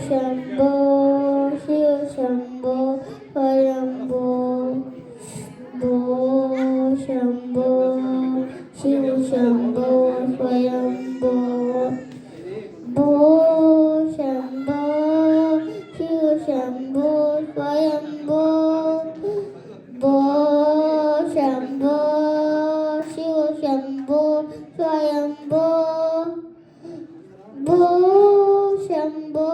शम्भो शिव शम्भो स्वयम्भो भो शम्भो शिव शम्भो स्वयम्भो भो शम्भो शिव शम्भो स्वयम्भो भो शम्भो शिव शम्भो स्वयम्भो भो शम्भो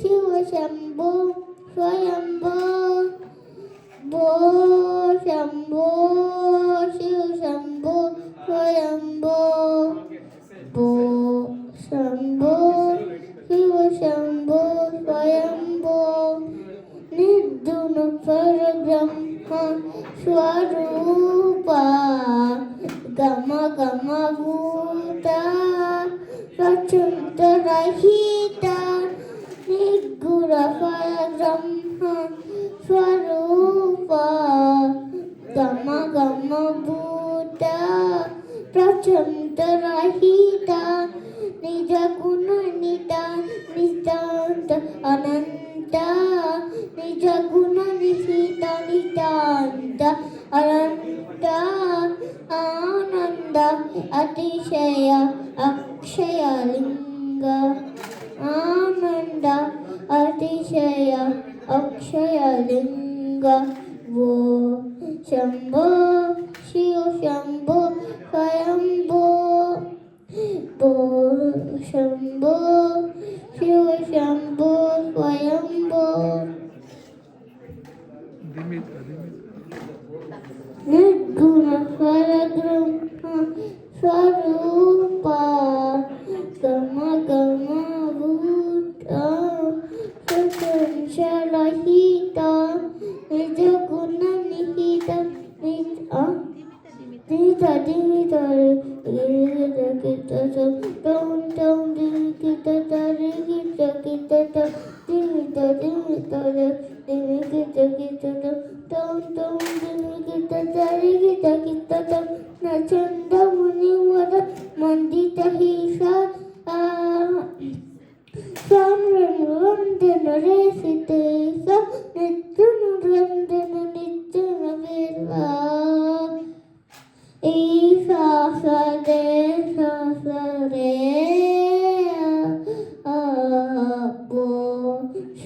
शिव शम्भो स्वयम्भो भो शम्भो शिव शम्भो स्वयम्भो भो शम्भो शिव शम्भो स्वयम्भो निर्गुण परब्रह्म स्वरूपा गम गम भूता प्रचुरहिता निर्गुण परब्रह्म स्वरूपा गम गम भूता प्रचुरहिता निज गुण नितांत अनंत निज गुण नितांत अनंत आनंद अतिशय अक्षय लिंग आनंद अतिशय अक्षय लिंग वो शंभो शिव शंभो स्वयंभो भो शंभो शिव शंभो स्वयंभो निर्गुण परब्रह्म स्वरूपा गम गम भूता प्रपंचरहिता निज गुण निहित निता निता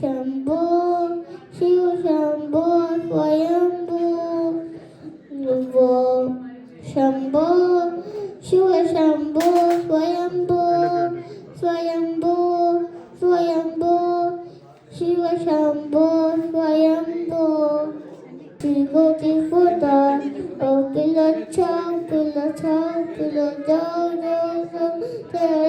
शंभो शिव शंभो स्वयंभो वो Shambho Shiv Shambho Swayambho Swayambho Swayambho Shiv Shambho Swayambho Tigoti futa, oh kilo chow, kilo chow, kilo chow, chow, chow,